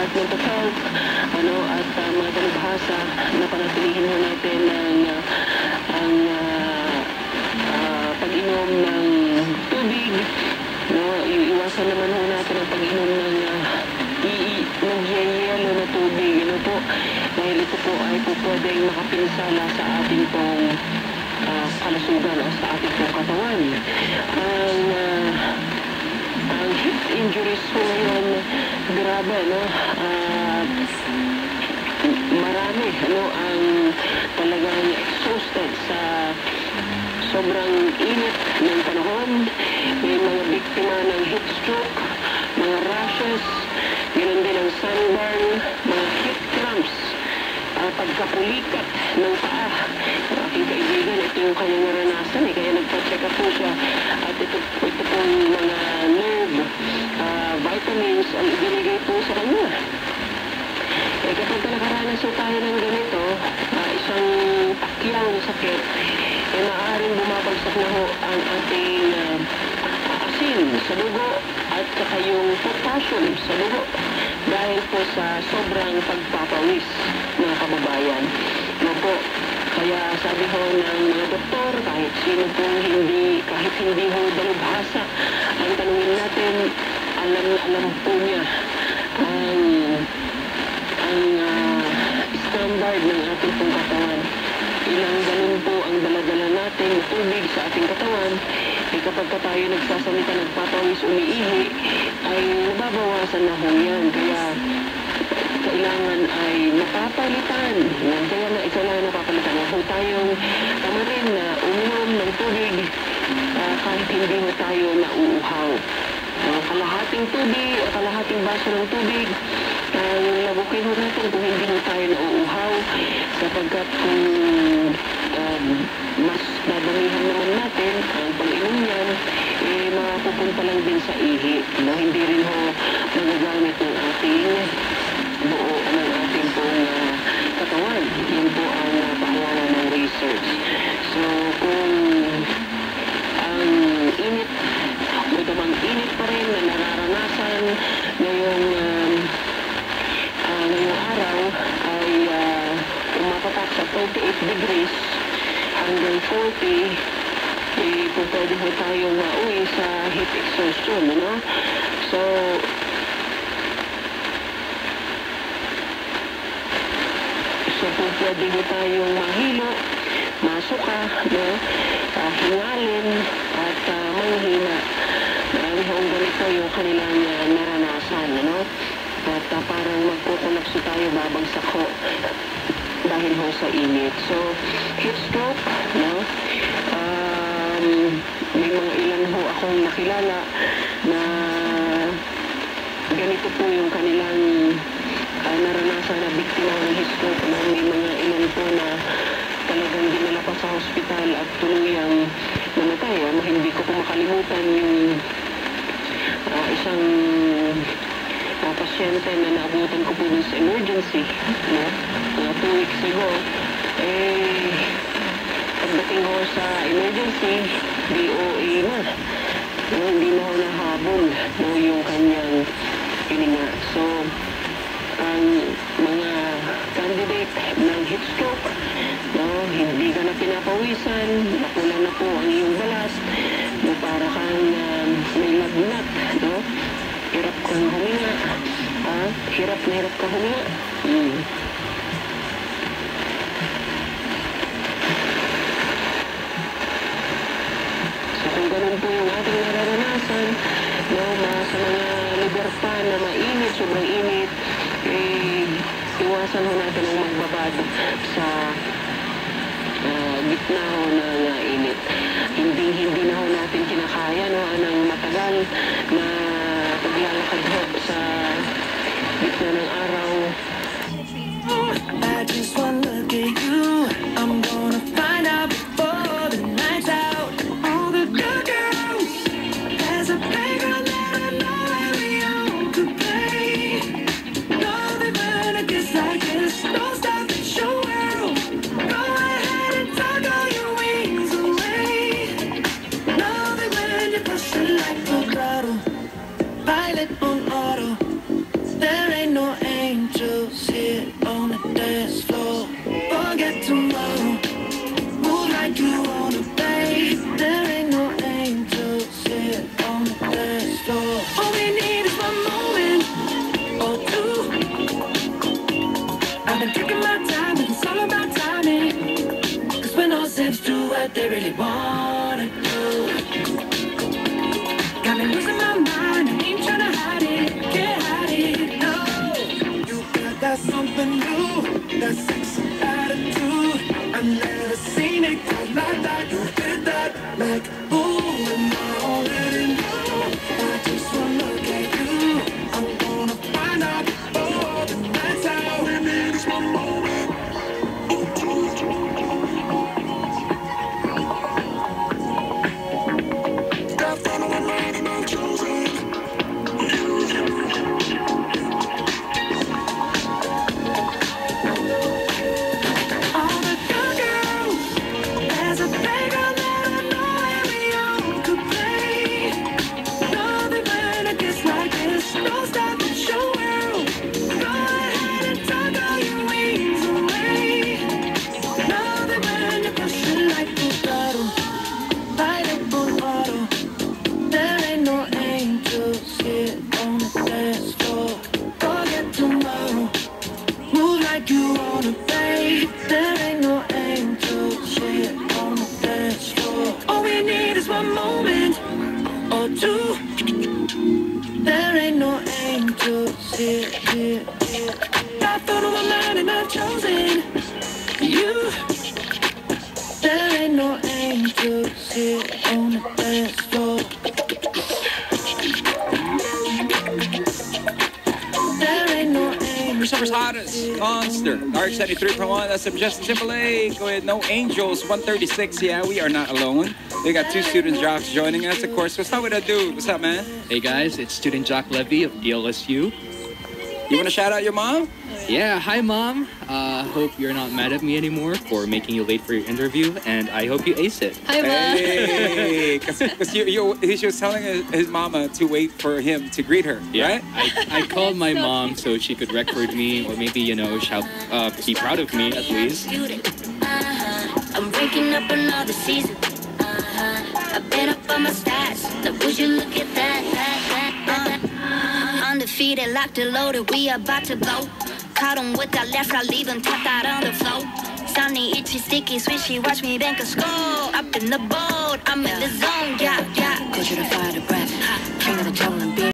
at mental health, at mga dalubhasa na panatilihin ho natin ang pag-inom ng tubig, iiwasan naman ho natin ang pag-inom ng yelo na tubig, dahil ito po ay po pwedeng makapinsala sa ating pong kalusugan o sa ating pong katawan. Ang hip injuries po ngayon, grabe, marami, ang talagang exhausted sa sobrang init ng panahon. May mga biktima ng heat stroke, mga rashes, ganoon din ang sunburn, mga heat cramps, pagkapulikat ng paa. Ang aking kaibigan, ito yung kanyang naranasan, kaya nagpa-check up po siya. At ito pong mga nerve vitamins ang ibinigay po sa kanya. Kapag nakaranas tayo ng ganito, isang takyaw na sakit, maaaring bumabagsak na ho ang ating asin sa dugo at saka yung potassium sa dugo dahil po sa sobrang pagpapawis ng kababayan. Kaya sabi ho ng mga doktor, kahit sino pong kahit hindi ho dalubhasa, ang tanungin natin, alam po niya ang standard ng ating pong katawan. Ilang ganun po ang daladala natin na tubig sa ating katawan, kapag tayo nagsasalita, nagpapawis, umiihi, ay nababawasan na ho yan. Kaya kailangan ay napapalitan. Kailangan napapalitan. Huwag po tayong tama rin na uminom ng tubig kahit hindi ho tayo nauuhaw. Kalahating tubig o kalahating baso ng tubig, yung labukin ho natin kung hindi ho tayo nauuhaw, sapagkat kung mas dadamihan naman natin ang pag-inom niyan, mapupunta lang din sa ihi. Hindi rin ho magagamit ng ating buo ng ating pong katawan. Yan po ang paalaala ng research. So, kung ang init, magdamang init pa rin na nararanasan ngayong araw ay umatatak sa 38 degrees hanggang 40, pwede ho tayong mauwi sa heat exhaustion, So, pwede ho tayong mahilo, masuka, hingalin, at manghina. Marami hong ganito yung kanilang naranasan, At parang magkukulapso tayo, babagsak ho dahil ho sa init. So, heat stroke, may mga ilan ho akong nakilala na ganito po yung kanilang naranasan na biktima ng heat stroke. May mga ilan po na talagang dinala pa sa hospital at tuluyang namatay. Hindi ko po makalimutan yung isang pasyente na naabutan ko po dun sa emergency, mga 2 weeks ago. Pagdating ho sa emergency, DOA na. Hindi na ho nahabol yung kanyang pininga. So, ang mga candidate ng heat stroke, hindi ka na pinapawisan, napula na po ang iyong balas, para kang may lagnat, hirap kang huminga, hirap na hirap ka huminga. So kung ganun po yung ating nararanasan, sa mga lugar pa na mainit, sobrang init, iwasan ho natin ang magbabad sa gitna ho ng init. Hindi na ho natin kinakaya ng matagal na paglalakad ho sa gitna ng araw. I just wanna look at you. I'm gonna find out before the night's out. All the good girls, there's a playground that I know that we all could play. No, they're gonna kiss like this. Don't stop, it's your world. Go ahead and tuck all your wings away. Love it when you push it like a throttle. Pilot on auto. There ain't no end. angels here on the dance floor. Forget tomorrow, move like you wanna play. There ain't no angels here on the dance floor. All we need is one moment or two. I've been taking my time, and it's all about timing. Cause when all said do what they really wanna do. Got me losing my mind, I ain't tryna hide it, can't hide it, no. You got that something new, that sexy attitude. I've never seen it quite like that. You did that like, ooh, and I already know. I just wanna look at you. I'm gonna find out all the nights out. We need this one moment. Got fun on my mind and I'm chosen. All the good girls, there's a playground that I know where we all could play. Nothing when it gets like this, no stop, it's your world. Go ahead and tuck all your wings away. Nothing when you're pushing like a bottle, light up on auto. There ain't no angels here on the dance floor. Forget tomorrow, move like you wanna play. There ain't no angels here on the dance floor. All we need is one moment or two. There ain't no angels here, here, here. I thought of my mind and I've chosen you. There ain't no angels here on the dance floor. There ain't no angels. Summer's hottest monster. RH73.1. That's from Justin Timberlake with No Angels 136. Yeah, we are not alone. We got two student jocks joining us, of course. What's up with that dude? What's up, man? Hey guys, it's student Jock Levy of DLSU. You want to shout out your mom? Yeah, hi mom. Hope you're not mad at me anymore for making you late for your interview, and I hope you ace it. Hi, Mom. Hey, because he was telling his mama to wait for him to greet her, right? I called my mom so she could record me, or maybe, shout, be proud of me at least. I'm breaking up another season. I've been up on my stats. Now would you look at that? Undefeated, locked and loaded. We about to blow. Caught 'em with that left, I leave 'em tapped out on the floor. Sunny, itchy, sticky, swishy. Watch me bank a score. Up in the boat, I'm in the zone. Yeah, yeah. Cause you're the fire, the breath. King of the jungle and beer.